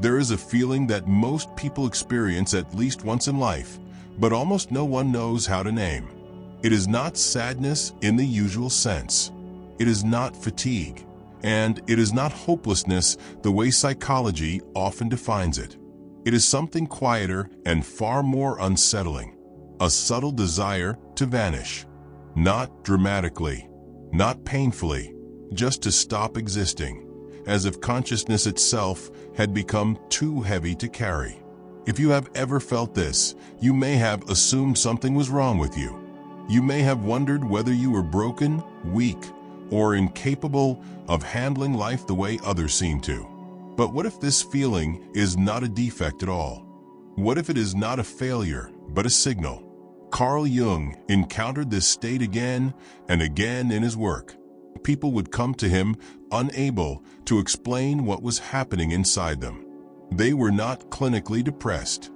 There is a feeling that most people experience at least once in life, but almost no one knows how to name. It is not sadness in the usual sense. It is not fatigue. And it is not hopelessness the way psychology often defines it. It is something quieter and far more unsettling. A subtle desire to vanish. Not dramatically, not painfully, just to stop existing, as if consciousness itself had become too heavy to carry. If you have ever felt this, you may have assumed something was wrong with you. You may have wondered whether you were broken, weak, or incapable of handling life the way others seem to. But what if this feeling is not a defect at all? What if it is not a failure, but a signal? Carl Jung encountered this state again and again in his work. People would come to him unable to explain what was happening inside them. They were not clinically depressed.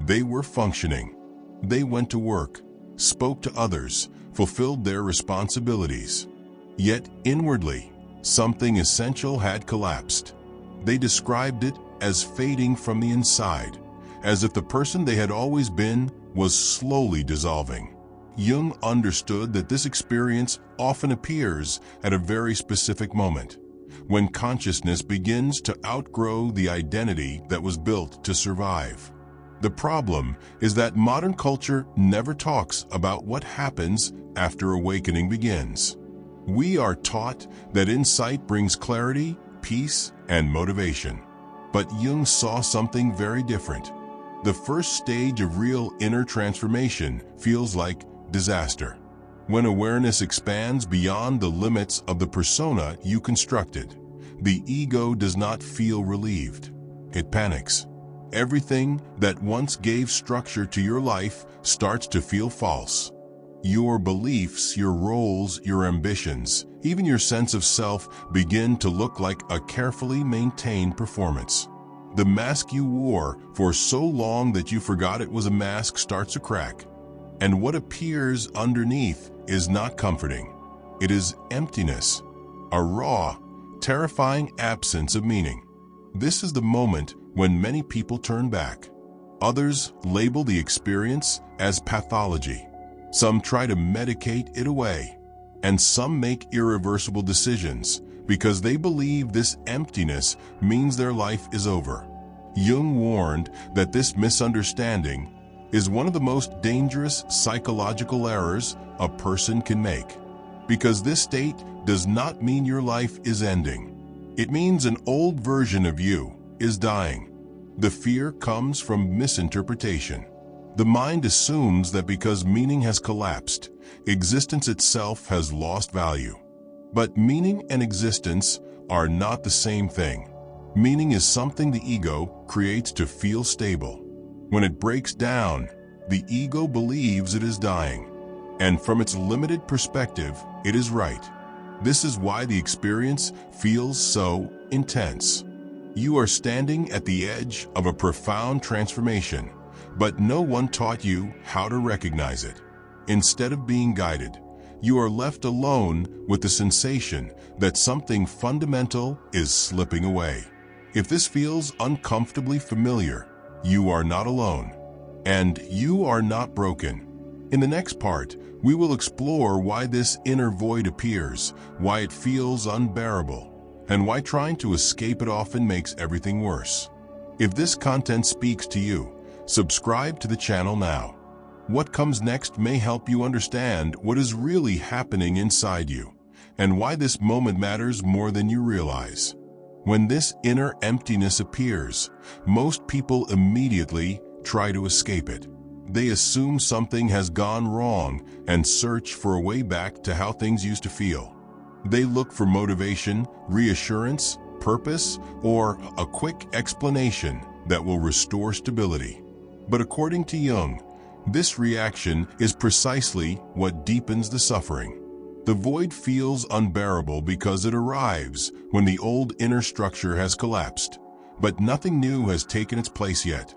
They were functioning. They went to work, spoke to others, fulfilled their responsibilities. Yet inwardly, something essential had collapsed. They described it as fading from the inside, as if the person they had always been was slowly dissolving. Jung understood that this experience often appears at a very specific moment, when consciousness begins to outgrow the identity that was built to survive. The problem is that modern culture never talks about what happens after awakening begins. We are taught that insight brings clarity, peace, and motivation. But Jung saw something very different. The first stage of real inner transformation feels like disaster. When awareness expands beyond the limits of the persona you constructed, the ego does not feel relieved. It panics. Everything that once gave structure to your life starts to feel false. Your beliefs, your roles, your ambitions, even your sense of self begin to look like a carefully maintained performance. The mask you wore for so long that you forgot it was a mask starts to crack. And what appears underneath is not comforting. It is emptiness, a raw, terrifying absence of meaning. This is the moment when many people turn back. Others label the experience as pathology. Some try to medicate it away, and some make irreversible decisions because they believe this emptiness means their life is over. Jung warned that this misunderstanding is one of the most dangerous psychological errors a person can make, because this state does not mean your life is ending. It means an old version of you is dying. The fear comes from misinterpretation. The mind assumes that because meaning has collapsed, existence itself has lost value. But meaning and existence are not the same thing. Meaning is something the ego creates to feel stable. When it breaks down, the ego believes it is dying. And from its limited perspective, it is right. This is why the experience feels so intense. You are standing at the edge of a profound transformation, but no one taught you how to recognize it. Instead of being guided, you are left alone with the sensation that something fundamental is slipping away. If this feels uncomfortably familiar, you are not alone, and you are not broken. In the next part, we will explore why this inner void appears, why it feels unbearable, and why trying to escape it often makes everything worse. If this content speaks to you, subscribe to the channel now. What comes next may help you understand what is really happening inside you, and why this moment matters more than you realize. When this inner emptiness appears, most people immediately try to escape it. They assume something has gone wrong and search for a way back to how things used to feel. They look for motivation, reassurance, purpose, or a quick explanation that will restore stability. But according to Jung, this reaction is precisely what deepens the suffering. The void feels unbearable because it arrives when the old inner structure has collapsed, but nothing new has taken its place yet.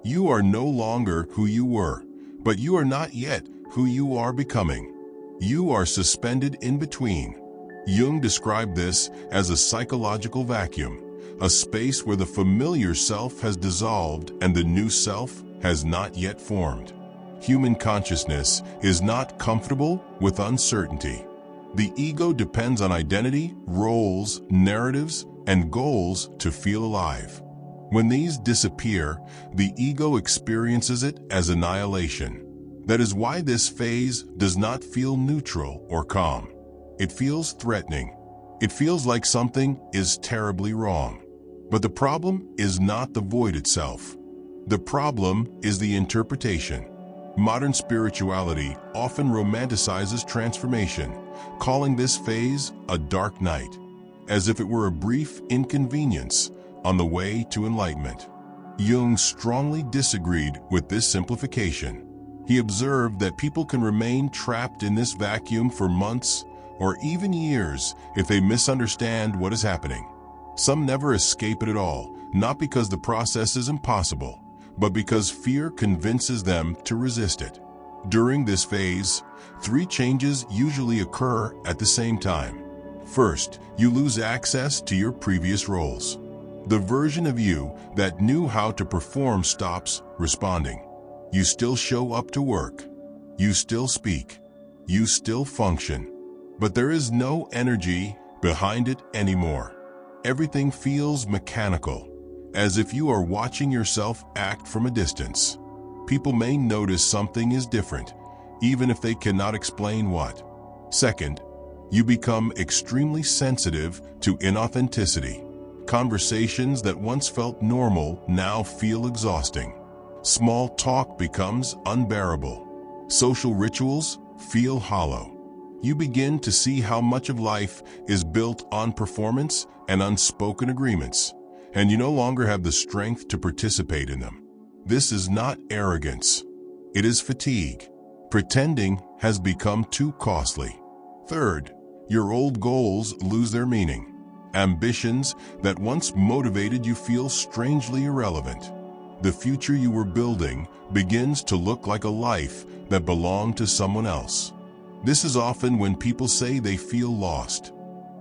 You are no longer who you were, but you are not yet who you are becoming. You are suspended in between. Jung described this as a psychological vacuum, a space where the familiar self has dissolved and the new self has not yet formed. Human consciousness is not comfortable with uncertainty. The ego depends on identity, roles, narratives, and goals to feel alive. When these disappear, the ego experiences it as annihilation. That is why this phase does not feel neutral or calm. It feels threatening. It feels like something is terribly wrong. But the problem is not the void itself. The problem is the interpretation. Modern spirituality often romanticizes transformation, calling this phase a dark night, as if it were a brief inconvenience on the way to enlightenment. Jung strongly disagreed with this simplification. He observed that people can remain trapped in this vacuum for months or even years if they misunderstand what is happening. Some never escape it at all, not because the process is impossible, but because fear convinces them to resist it. During this phase, 3 changes usually occur at the same time. First, you lose access to your previous roles. The version of you that knew how to perform stops responding. You still show up to work. You still speak. You still function. But there is no energy behind it anymore. Everything feels mechanical, as if you are watching yourself act from a distance. People may notice something is different, even if they cannot explain what. Second, you become extremely sensitive to inauthenticity. Conversations that once felt normal now feel exhausting. Small talk becomes unbearable. Social rituals feel hollow. You begin to see how much of life is built on performance and unspoken agreements, and you no longer have the strength to participate in them. This is not arrogance. It is fatigue. Pretending has become too costly. Third, your old goals lose their meaning. Ambitions that once motivated you feel strangely irrelevant. The future you were building begins to look like a life that belonged to someone else. This is often when people say they feel lost.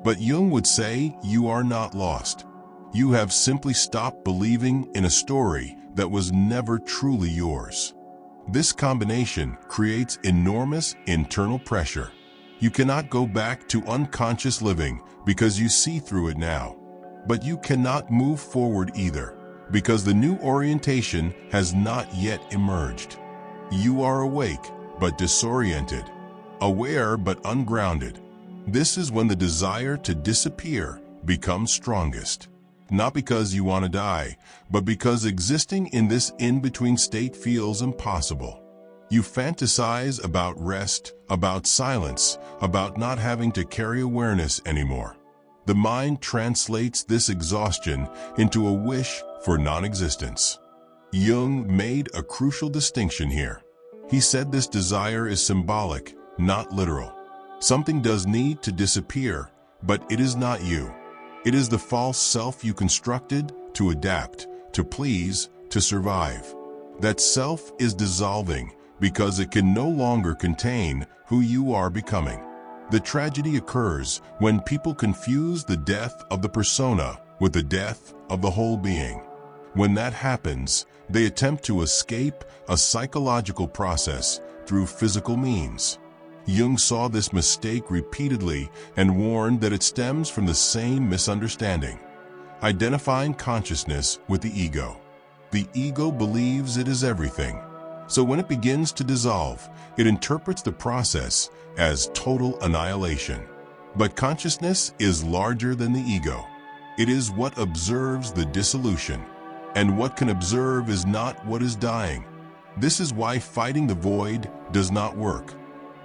But Jung would say you are not lost. You have simply stopped believing in a story that was never truly yours. This combination creates enormous internal pressure. You cannot go back to unconscious living because you see through it now. But you cannot move forward either, because the new orientation has not yet emerged. You are awake, but disoriented. Aware, but ungrounded. This is when the desire to disappear becomes strongest. Not because you want to die, but because existing in this in-between state feels impossible. You fantasize about rest, about silence, about not having to carry awareness anymore. The mind translates this exhaustion into a wish for non-existence. Jung made a crucial distinction here. He said this desire is symbolic, not literal. Something does need to disappear, but it is not you. It is the false self you constructed to adapt, to please, to survive. That self is dissolving because it can no longer contain who you are becoming. The tragedy occurs when people confuse the death of the persona with the death of the whole being. When that happens, they attempt to escape a psychological process through physical means. Jung saw this mistake repeatedly and warned that it stems from the same misunderstanding. Identifying consciousness with the ego. The ego believes it is everything. So when it begins to dissolve, it interprets the process as total annihilation. But consciousness is larger than the ego. It is what observes the dissolution. And what can observe is not what is dying. This is why fighting the void does not work.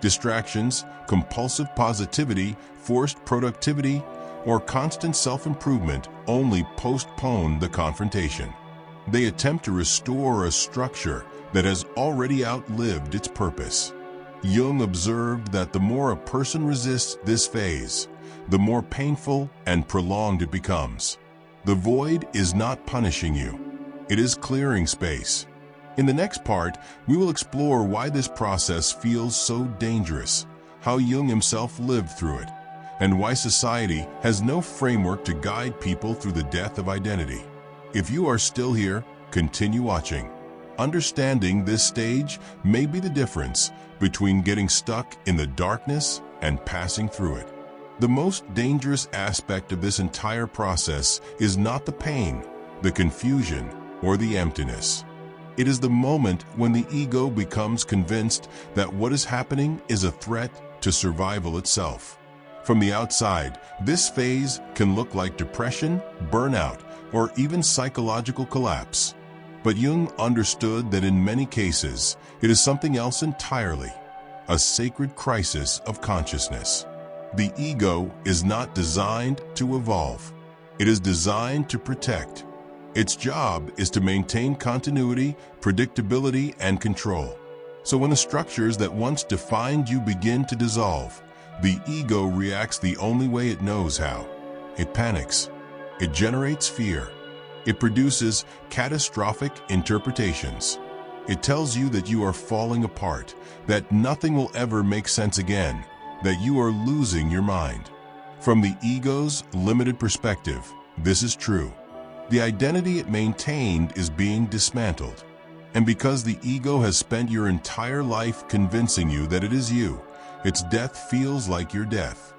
Distractions, compulsive positivity, forced productivity, or constant self-improvement only postpone the confrontation. They attempt to restore a structure that has already outlived its purpose. Jung observed that the more a person resists this phase, the more painful and prolonged it becomes. The void is not punishing you. It is clearing space. In the next part, we will explore why this process feels so dangerous, how Jung himself lived through it, and why society has no framework to guide people through the death of identity. If you are still here, continue watching. Understanding this stage may be the difference between getting stuck in the darkness and passing through it. The most dangerous aspect of this entire process is not the pain, the confusion, or the emptiness. It is the moment when the ego becomes convinced that what is happening is a threat to survival itself. From the outside, this phase can look like depression, burnout, or even psychological collapse. But Jung understood that in many cases, it is something else entirely, a sacred crisis of consciousness. The ego is not designed to evolve. It is designed to protect. Its job is to maintain continuity, predictability, and control. So when the structures that once defined you begin to dissolve, the ego reacts the only way it knows how. It panics. It generates fear. It produces catastrophic interpretations. It tells you that you are falling apart, that nothing will ever make sense again, that you are losing your mind. From the ego's limited perspective, this is true. The identity it maintained is being dismantled. And because the ego has spent your entire life convincing you that it is you, its death feels like your death.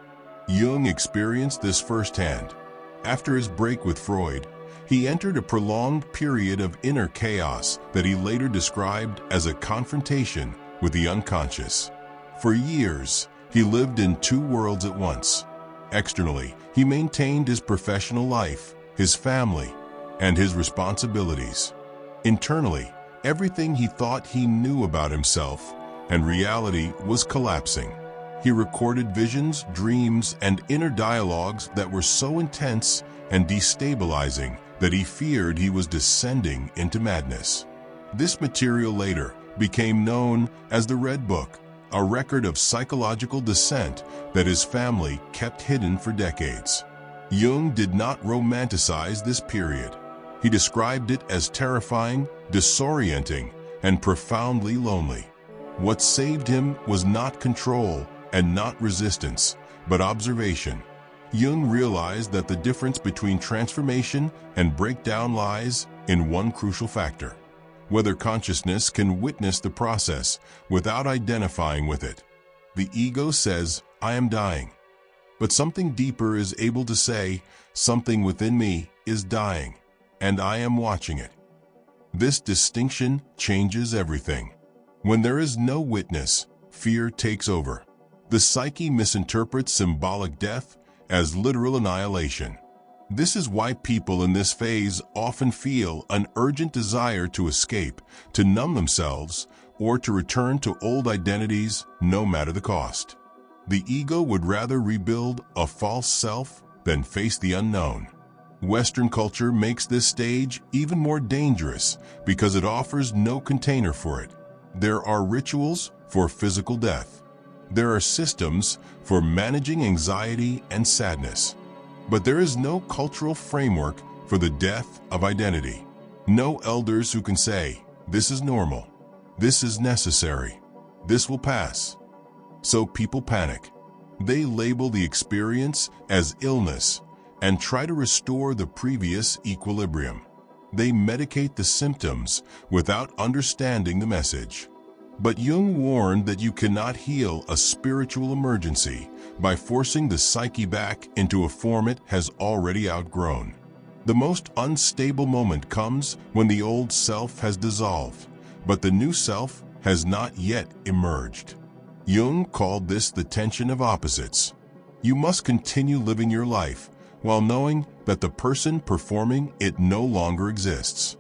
Jung experienced this firsthand. After his break with Freud, he entered a prolonged period of inner chaos that he later described as a confrontation with the unconscious. For years, he lived in two worlds at once. Externally, he maintained his professional life, his family, and his responsibilities. Internally, everything he thought he knew about himself and reality was collapsing. He recorded visions, dreams, and inner dialogues that were so intense and destabilizing that he feared he was descending into madness. This material later became known as the Red Book, a record of psychological descent that his family kept hidden for decades. Jung did not romanticize this period. He described it as terrifying, disorienting, and profoundly lonely. What saved him was not control and not resistance, but observation. Jung realized that the difference between transformation and breakdown lies in one crucial factor: whether consciousness can witness the process without identifying with it. The ego says, "I am dying." But something deeper is able to say, "Something within me is dying, and I am watching it." This distinction changes everything. When there is no witness, fear takes over. The psyche misinterprets symbolic death as literal annihilation. This is why people in this phase often feel an urgent desire to escape, to numb themselves, or to return to old identities no matter the cost. The ego would rather rebuild a false self than face the unknown. Western culture makes this stage even more dangerous because it offers no container for it. There are rituals for physical death. There are systems for managing anxiety and sadness. But there is no cultural framework for the death of identity. No elders who can say, "This is normal. This is necessary. This will pass." So people panic. They label the experience as illness and try to restore the previous equilibrium. They medicate the symptoms without understanding the message. But Jung warned that you cannot heal a spiritual emergency by forcing the psyche back into a form it has already outgrown. The most unstable moment comes when the old self has dissolved, but the new self has not yet emerged. Jung called this the tension of opposites. You must continue living your life while knowing that the person performing it no longer exists.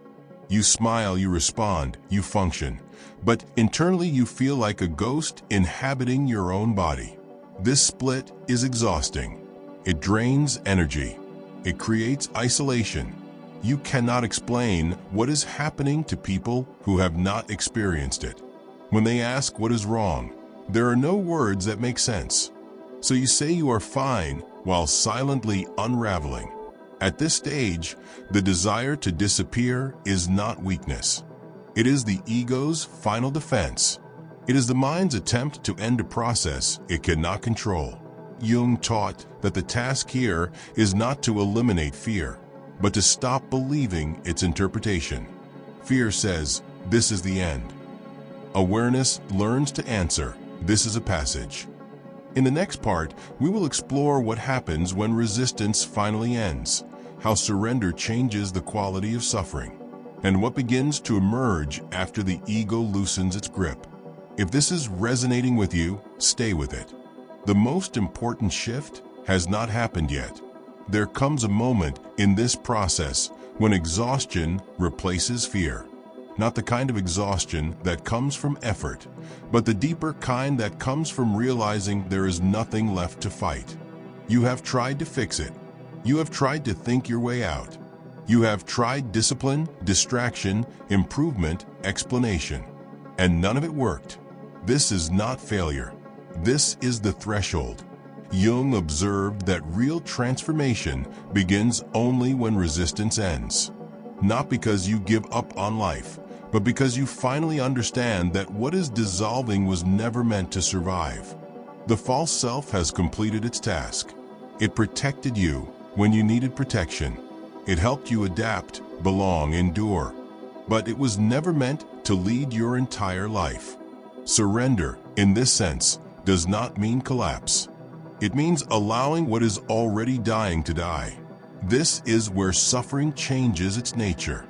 You smile, you respond, you function, but internally you feel like a ghost inhabiting your own body. This split is exhausting. It drains energy. It creates isolation. You cannot explain what is happening to people who have not experienced it. When they ask what is wrong, there are no words that make sense. So you say you are fine while silently unraveling. At this stage, the desire to disappear is not weakness. It is the ego's final defense. It is the mind's attempt to end a process it cannot control. Jung taught that the task here is not to eliminate fear, but to stop believing its interpretation. Fear says, "This is the end." Awareness learns to answer, "This is a passage." In the next part, we will explore what happens when resistance finally ends, how surrender changes the quality of suffering, and what begins to emerge after the ego loosens its grip. If this is resonating with you, stay with it. The most important shift has not happened yet. There comes a moment in this process when exhaustion replaces fear. Not the kind of exhaustion that comes from effort, but the deeper kind that comes from realizing there is nothing left to fight. You have tried to fix it. You have tried to think your way out. You have tried discipline, distraction, improvement, explanation, and none of it worked. This is not failure. This is the threshold. Jung observed that real transformation begins only when resistance ends. Not because you give up on life, but because you finally understand that what is dissolving was never meant to survive. The false self has completed its task. It protected you when you needed protection. It helped you adapt, belong, endure. But it was never meant to lead your entire life. Surrender, in this sense, does not mean collapse. It means allowing what is already dying to die. This is where suffering changes its nature.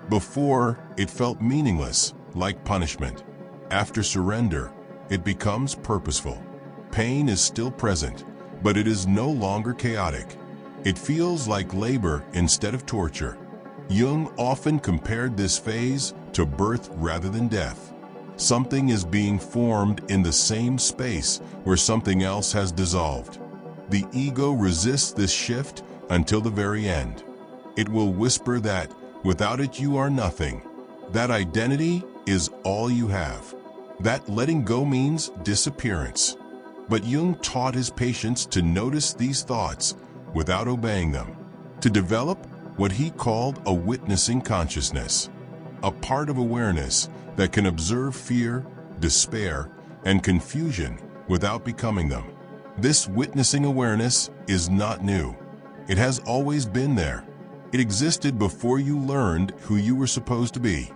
Before, it felt meaningless, like punishment. After surrender, it becomes purposeful. Pain is still present, but it is no longer chaotic. It feels like labor instead of torture. Jung often compared this phase to birth rather than death. Something is being formed in the same space where something else has dissolved. The ego resists this shift until the very end. It will whisper that, without it you are nothing. That identity is all you have. That letting go means disappearance. But Jung taught his patients to notice these thoughts without obeying them, to develop what he called a witnessing consciousness, a part of awareness that can observe fear, despair, and confusion without becoming them. This witnessing awareness is not new. It has always been there. It existed before you learned who you were supposed to be.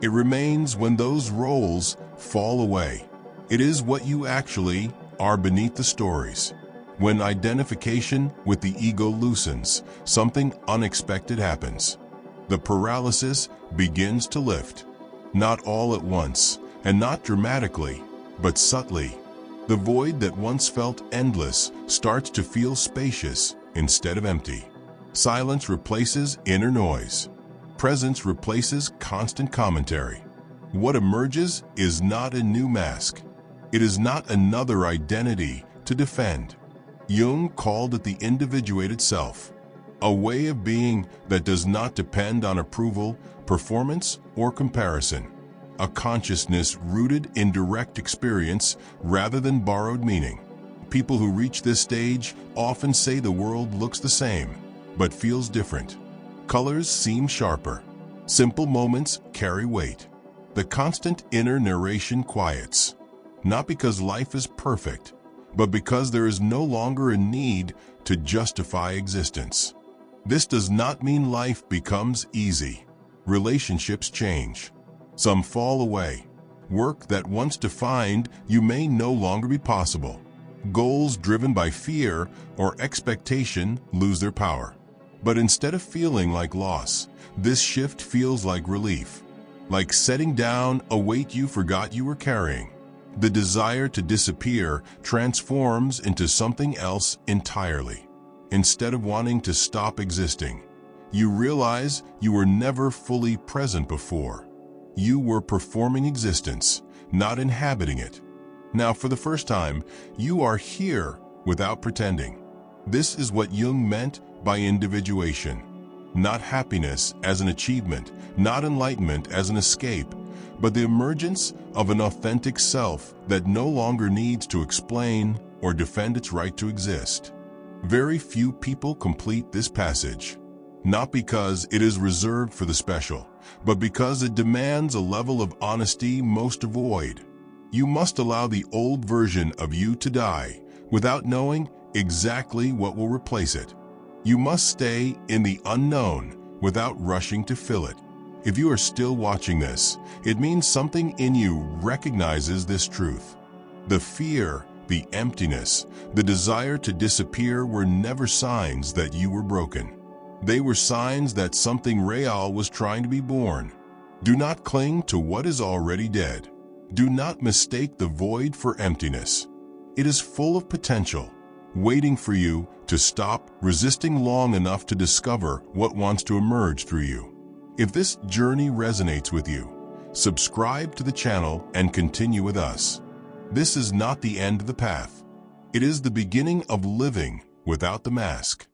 It remains when those roles fall away. It is what you actually are beneath the stories. When identification with the ego loosens, something unexpected happens. The paralysis begins to lift. Not all at once, and not dramatically, but subtly. The void that once felt endless starts to feel spacious instead of empty. Silence replaces inner noise. Presence replaces constant commentary. What emerges is not a new mask. It is not another identity to defend. Jung called it the individuated self, a way of being that does not depend on approval, performance, or comparison. A consciousness rooted in direct experience rather than borrowed meaning. People who reach this stage often say the world looks the same, but feels different. Colors seem sharper. Simple moments carry weight. The constant inner narration quiets, not because life is perfect, but because there is no longer a need to justify existence. This does not mean life becomes easy. Relationships change. Some fall away. Work that once defined you may no longer be possible. Goals driven by fear or expectation lose their power. But instead of feeling like loss, this shift feels like relief. Like setting down a weight you forgot you were carrying. The desire to disappear transforms into something else entirely. Instead of wanting to stop existing, you realize you were never fully present before. You were performing existence, not inhabiting it. Now, for the first time, you are here without pretending. This is what Jung meant by individuation. Not happiness as an achievement, not enlightenment as an escape, but the emergence of an authentic self that no longer needs to explain or defend its right to exist. Very few people complete this passage, not because it is reserved for the special, but because it demands a level of honesty most avoid. You must allow the old version of you to die without knowing exactly what will replace it. You must stay in the unknown without rushing to fill it. If you are still watching this, it means something in you recognizes this truth. The fear, the emptiness, the desire to disappear were never signs that you were broken. They were signs that something real was trying to be born. Do not cling to what is already dead. Do not mistake the void for emptiness. It is full of potential, waiting for you to stop resisting long enough to discover what wants to emerge through you. If this journey resonates with you, subscribe to the channel and continue with us. This is not the end of the path. It is the beginning of living without the mask.